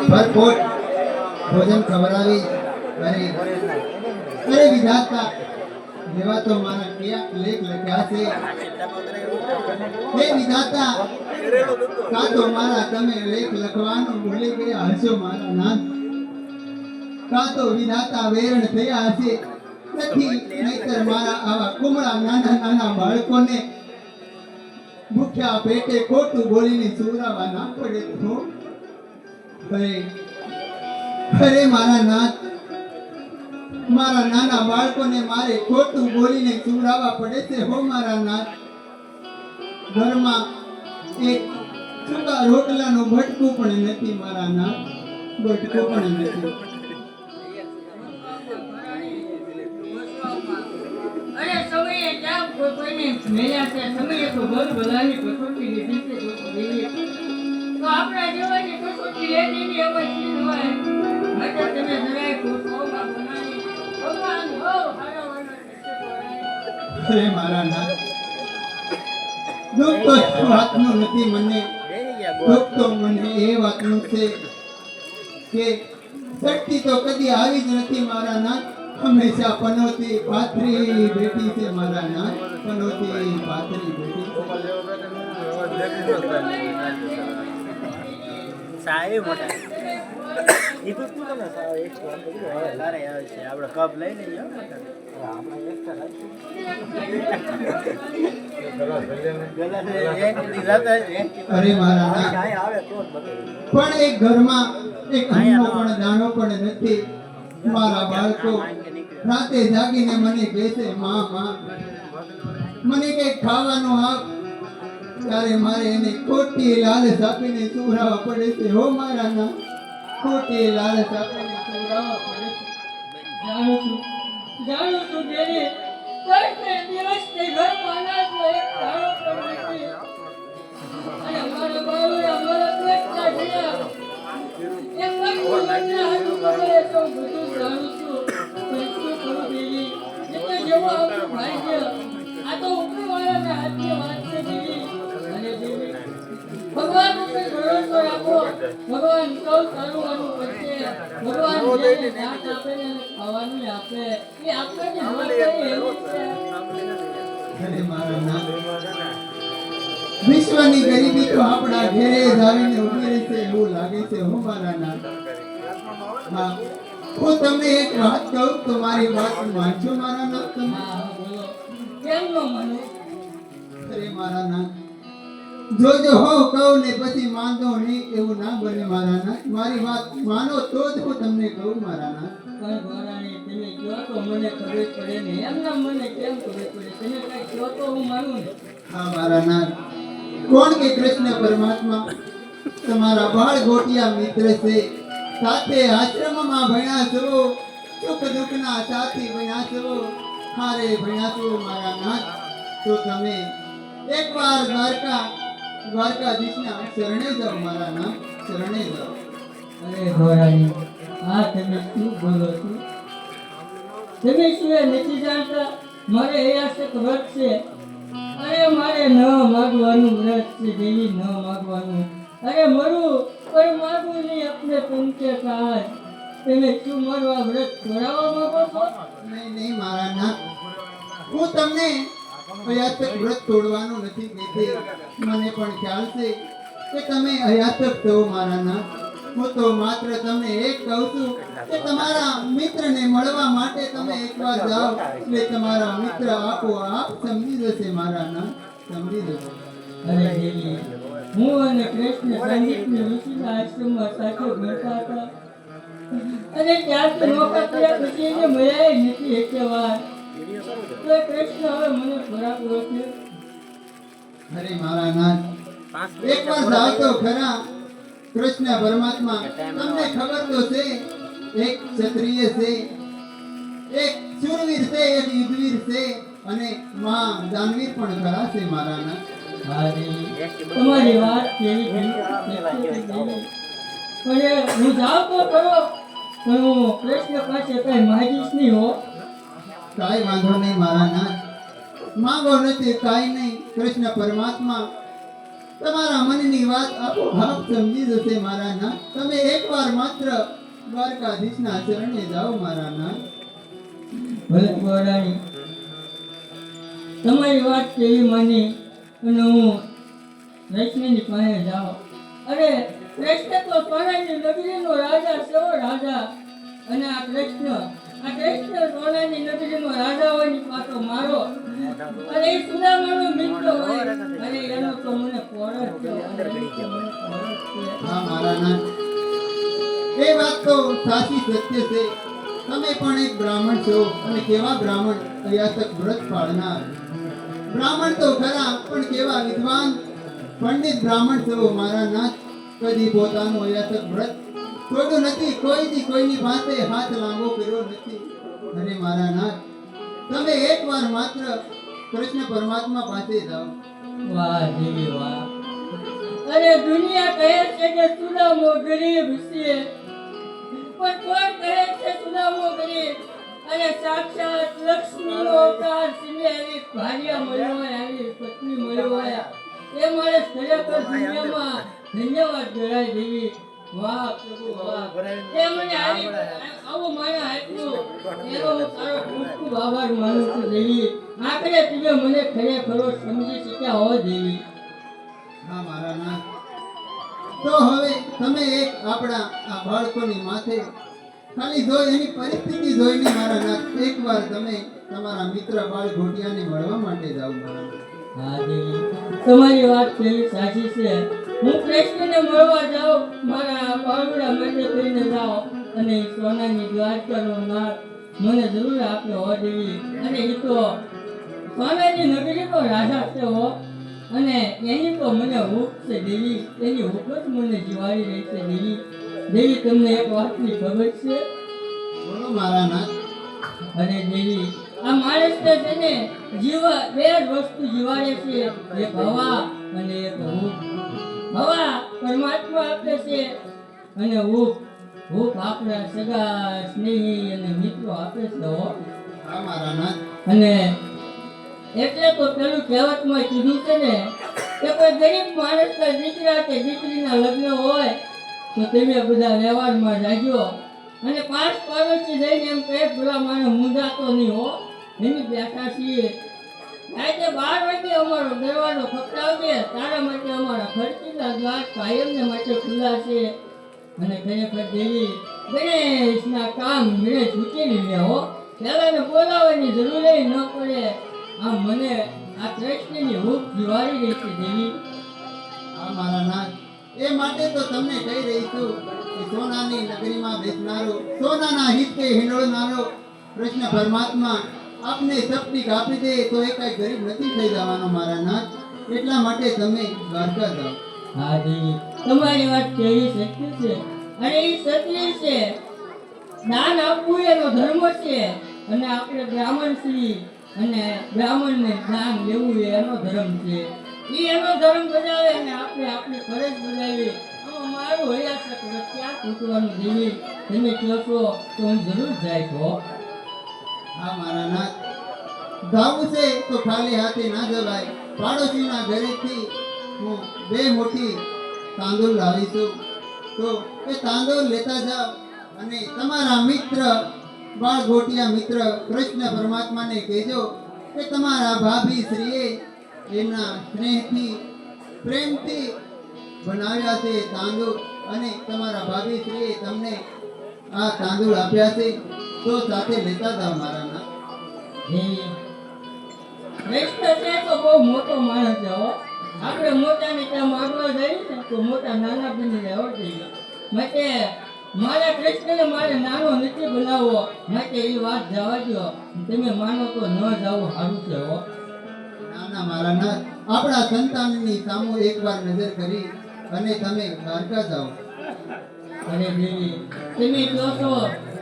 ભરપૂર ભોજન ખવડાવી અરે અરે વિધાતા જેવા તો મારા ક્યાં લેખ લખ્યા છે હે વિધાતા કાં તો મારા તમે લેખ લખવાનું ભૂલી ગયા હશો મારા નાથ કાં તો વિધાતા વેરણ થયા હશે નથી નહીતર મારા આવા કુમળા નાના નાના બાળકોને ભૂખ્યા પેટે ખોટું બોલીને સુવરાવા ના પડે તો અરે મારા નાથ મારા નાના બાળકોને મારે ખોટું બોલીને સુવરાવા પડે છે હો મારા નાથ ઘરમાં એક સૂકા રોટલાનું ભટકું પણ નથી મારા નાથ ભટકું પણ નથી અરે સમયે ક્યાં કોઈને મેળ્યા છે સમયે તો ઘર ભલાની કસોટી લીધી છે તો આપણા જેવાની કસોટી લેતી એમાં ચીજ હોય માટે તમે જરાય ખોટોમાં બનાવી ભગવાન હો અરે મારા નાથ દુઃખ તો વાતનું નથી મને દુઃખ તો મને એ વાતનું છે કે શક્તિ તો કદી આવી જ નથી મારા નાથ હંમેશા પનોતી પાથરી બેઠી છે મારા નાથ પનોતી પાથરી બેઠી સાહેબ મોટા એ તો શું તમે સાહેબ એક વાર તો લારે આવે છે આપણે કપ લઈ લઈએ આપણે એક્સ્ટ્રા અરે મારા નાથ પણ એક ઘરમાં એક અન્નનો પણ દાણો પણ નથી મારા બાળકો રાતે જાગીને મને કહે છે માં માં મને કંઈક ખાવાનું આપ ત્યારે મારે એને ખોટી લાલચ આપીને સુવરાવા પડે છે હો મારા નાથ ખોટી લાલચ આપીને સુવરાવા પડે છે જાણું છું દેવી દસ દિવસ તે ઘરમાં અનાજનો એક દાણો પણ નથી અને મારા બાળુએ અમારા પેટના થયા એ બધું મને હાથું કરે તો બધું જાણું છું પણ શું કરું દેવી એટલે જેવો આપણું ભાગ્ય આ તો ઉપરવાળાના હાથની વાત છે દેવી અને દેવી ભગવાન ઉપર ભરોસો રાખો ભગવાન સૌ સારું કરશે ભગવાન જેને દાન આપે ને ખાવાનું આપે એ આપણને એવું છે અરે મારા નાથ વિશ્વની ગરીબી તો આપણા ઘેરે જ આવીને ઉભી રહેશે એવું લાગે છે હો મારા નાથ હા હું તમને એક વાત કહું તો મારી વાત માનશો મારા નાથ તમે હા બોલો કેમ નો માનો અરે મારા નાથ જોજો હો કહું ને પછી માનતો નહીં એવું ના બને મારા નાથ મારી વાત માનો તો જ હું તમને કહું મારા નાથ પણ ભરાણી તમે કહો તો મને ખબર પડે ને એમના મને કેમ ખબર પડે તમે કઈ કહો તો હું માનું ને હા મારા નાથ કોણ કે કૃષ્ણ પરમાત્મા તમારા બાળ ગોટિયા મિત્ર છે સાથે આશ્રમમાં ભણ્યા છો સુખ દુઃખના સાથી ભણ્યા છો હારે ભણ્યા છો મારા નાથ તો તમે એકવાર દ્વારકાધીશના શરણે જાઓ મારા નાથ શરણે જાઓ અરે ભરાણી આ તમે શું બોલો છો તમે શું એ નથી જાણતા મારે એ આશક વ્રત છે અરે મારે ન માગવાનું વ્રત છે દેવી ન માગવાનું અરે મરું કોઈ માગું નહીં આપણે પંચે કાજ તમે શું મારું આ વ્રત કરાવવા માંગો છો નહીં નહીં મારા નાથ હું તમને અયાતક વ્રત તોડવાનું નથી કહેતી મને પણ ખ્યાલ છે કે તમે અયાતક છો મારા નાથ હું તો માત્ર તમને એક કહું છું કે તમારા મિત્રને મળવા માટે તમે એકવાર જાઓ એટલે તમારા મિત્ર આપોઆપ સમજી જશે મારા નાથ સમજી જશે અરે દેવી હું અને કૃષ્ણ સંગીતની ઋષિના આશ્રમમાં સાથે ભણતા હતા અને ત્યારથી નોકર કર્યા પછી એને મળ્યા નથી એક વાર તો કૃષ્ણ હવે મને ખોરાક ઓળખ્યો અરે મારા નાથ એકવાર જાઓ તો ખરા કૃષ્ણ પરમાત્મા તમને ખબર તો છે એક ક્ષત્રિય છે એક શૂરવીર છે એક યુદ્ધવીર છે અને માં દાનવીર પણ ખરા છે મારા નાથ તમારી વાત કેવી પણ હું જાઉં તો ખરો પણ હું કૃષ્ણ પાસે કઈ માગીશ નહીં હો કાંઈ વાંધો નહીં મારા નાથ માંગો નથી કાંઈ નહીં કૃષ્ણ પરમાત્મા તમારા મનની વાત આપોઆપ સમજી જશે મારા નાથ. તમે એકવાર માત્ર દ્વારકાધીશના ચરણે જાઓ મારા નાથ. ભલે ગોરાણી, તમારી વાત કેવી માની અને હું કૃષ્ણની પાસે જાઉં. અરે કૃષ્ણ તો સોનાની નગરીનો રાજા છે, હો રાજા. અને આ કૃષ્ણ સોનાની નગરીનો રાજા હોય ની પાછો મારો અને એ સુદામાનો મિત્ર હોય અને એનો તો મને પોરસ છે. હા મારા નાથ, એ વાત તો સાચી સત્ય છે. તમે પણ એક બ્રાહ્મણ છો અને કેવા બ્રાહ્મણ, અયાતક વ્રત પાળનાર બ્રાહ્મણ તો ખરા, પણ કેવા વિદ્વાન પંડિત બ્રાહ્મણ છો મારા નાથ. કદી પોતાનું અયાતક વ્રત છોડ્યું નથી, કોઈની પાસે હાથ લાંબો કર્યો નથી. અને મારા નાથ, તમે એકવાર માત્ર કૃષ્ણ પરમાત્મા પાસે જાઓ. વાહ દેવી વાહ. અરે દુનિયા કહે છે કે સુદામો ગરીબ છે, પણ કોણ કહે છે સુદામો ગરીબ? અને સાક્ષાત લક્ષ્મીનો અવતાર સિને એવી ભાર્યા મળ્યો હોય, આવી પત્ની મળ્યો હોય, એ માણસ ખરેખર દુનિયામાં ધન્યવાદ ગણાય દેવી. વાહ પ્રભુ વાહ. એ મને આવું માયા આપ્યું એનો હું તારો ખૂબ ખૂબ આભાર માનું છું દેવી. આખરે તમે મને ખરેખરો સમજી શક્યા હો દેવી. હા મારા નાથ, તો હવે તમે એક આપણા આ બાળકોની માથે ખાલી જોઈ એની પરિસ્થિતિ જોઈને મારા નાથ એકવાર તમે તમારા મિત્ર બાળ ઘોટિયાને મળવા માટે જાઓ મારા નાથ. હા દેવી, તમારી વાત કેવી સાચી છે. હું કૃષ્ણને મળવા જાઉં, મારા બાળુડા માટે થઈને જાઓ અને સોનાની દ્વારકાનો નાથ મને જરૂર આપ્યો હો દેવી. અને એ તો સોનાની નગરીનો રાજા છે હો, અને એની તો મને હૂંફ છે દેવી. એની હૂંફ જ મને જીવાડી રહી છે દેવી. દેવી, તમને એક વાતની ખબર છે? બોલો મારા નાથ. અને દેવી, આ માણસને છે ને બે જ વસ્તુ જીવાડે છે, એક હવા અને એક હૂંફ. હવા પરમાત્મા આપે છે અને હૂંફ આપણા સગા સ્નેહી અને મિત્રો આપે છે હો. હા મારા નાથ. અને એટલે તો પેલું કહેવતમાં કીધું છે ને કે કોઈ ગરીબ માણસના દીકરા કે દીકરીના લગ્ન હોય તો તમે બધા વ્યવહારમાં જાજો અને 5 પાડોશી જઈને એમ કહે પેલા માણસ મુંજાતો નહીં હો, એની બેઠા છીએ. આજે 12 વાગે અમારો દરવાજો ખખડાવજે, તારા માટે અમારા ખર્ચીના દ્વાર કાયમને માટે ખુલ્લા છે. અને ખરેખર દેવી, ગણેશના કામ ગણેશ ઉકેલી લે હો. પહેલાને બોલાવવાની જરૂર ન પડે. આમ મને આ કૃષ્ણની હૂંફ જીવાડી રહી છે દેવી. હા મારા નાથ, એ માટે તો તમને કહી રહી છું કે સોનાની નગરીમાં બેસનારો, સોનાના હિતે હિંડોળનારો કૃષ્ણ પરમાત્મા આપને સપટીક આપી દે તો એ કઈ ગરીબ નથી થઈ જવાનો મારા નાથ. એટલા માટે તમે દ્વારકા જાઓ. હા દેવી, તમારી વાત કેવી સત્ય છે અને એ સત્ય છે. દાન આપવું એનો ધર્મ છે અને આપણે બ્રાહ્મણ છીએ અને બ્રાહ્મણને દાન લેવું એનો ધર્મ છે. એ એનો ધર્મ બજાવે અને આપણે આપણી ફરજ બજાવીએ. આમાં મારું હયાસક વ્રત ક્યાં તૂટવાનું દેવી? તમે કહો છો તો હું જરૂર જાય છો. હા મારા નાથ, જાવું છે તો ખાલી હાથે ના જવાય. પાડોશીના ઘરેથી હું 2 મોટી તાંદૂળ લાવીશું, તો એ તાંદૂળ લેતા જાઓ અને તમારા મિત્ર બાળ ગોટિયા મિત્ર કૃષ્ણ પરમાત્માને કહેજો કે તમારા ભાભી શ્રીએ એમના સ્નેહથી પ્રેમથી બનાવ્યા છે તાંદૂળ અને તમારા ભાભી શ્રીએ તમને આ તાંદૂળ આપ્યા છે, તો સાથે લેતા જાઓ મારા નાથ. દેવી, કૃષ્ણ છે તો બહુ મોટો માણસ છે હો. આપણે મોટાને ત્યાં માગવા જઈએ ને તો મોટા નાના બની જાય હો દેવી. માટે મારા કૃષ્ણને મારે નાનો નથી બનાવવો, માટે એ વાત જવા દો. તમે માનો તો ન જાવું સારું છે હો. ના ના મારા નાથ, આપણા સંતાનની સામુ એકવાર નજર કરી અને તમે દ્વારકા જાઓ. અરે દેવી, તમે કહો છો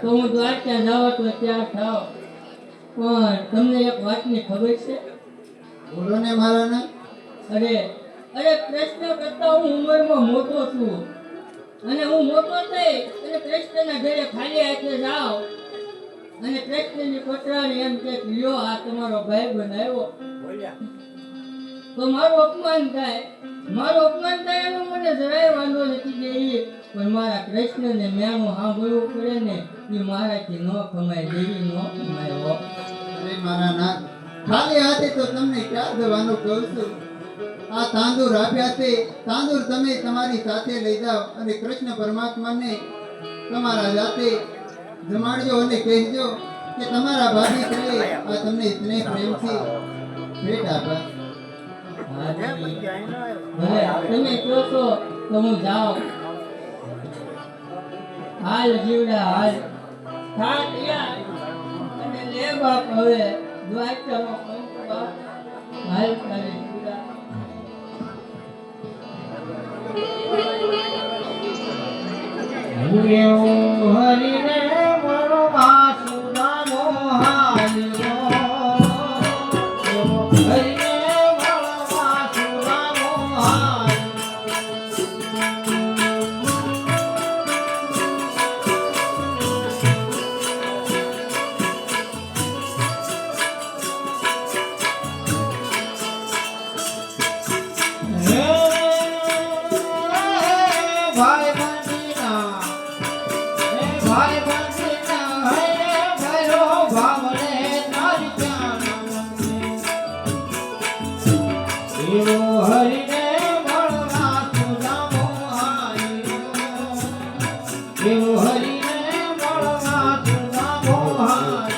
તો હું દ્વારકા જાવ તો ત્યાં થાવ, પણ તમને એક વાતની ખબર છે? બોલો ને મારા નાથ. અરે કૃષ્ણ કરતા હું ઉંમરમાં મોટો છું અને હું મોટો થઈ અને કૃષ્ણના ઘરે ખાલી હાથે જાઉં અને કૃષ્ણની પટરાને એમ કે લ્યો આ તમારો ભાઈ બનાવ્યો તો મારું અપમાન થાય. મારો અપમાન થાય એનો મને જરાય વાંધો નથી દેવી, પણ મારા કૃષ્ણને મેનું સાંભળવું પડે ને એ મારાથી ન કમાય દેવી, ન કમાય હો. અરે મારા નાથ, ખાલી હાથે તો તમને ક્યાં જવાનું કહું છું. આ તાંદુર આપ્યા તે તાંદુર તમે તમારી સાથે લઈ જાઓ અને કૃષ્ણ પરમાત્માને તમારા જાતે જમાડજો અને કહેજો કે તમારા ભાભી કરે આ તમને ઇતને પ્રેમથી ભેટ આપા. હા દેવી. ભલે તમે કહો છો તો હું જાઉં. હાલ જીવડા હાલ, થાક યાર અને લે બાપ હવે દ્વારકાનો પંથ બાપ. હાલ તારી જીવડા. હરિને મનો વાસુદાનો હાલ્યો, હરિને મનો વાસુદાનો ભાઈ બંધીના, ભાઈ બંધીના હે ભૈરો ભાવને તારી ક્યાં એવો હરિને મળવા સુદામો આવ્યો, એવો હરિને મળવા સુદામો આવ્યો.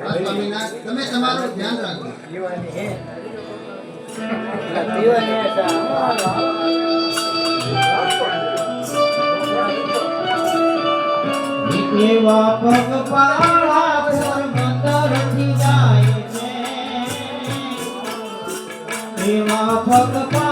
આ સ્વામીનાથ, તમે તમારું ધ્યાન રાખો. એવા પગપાળા પોરબંદરથી જાય છે, એવા પગપાળા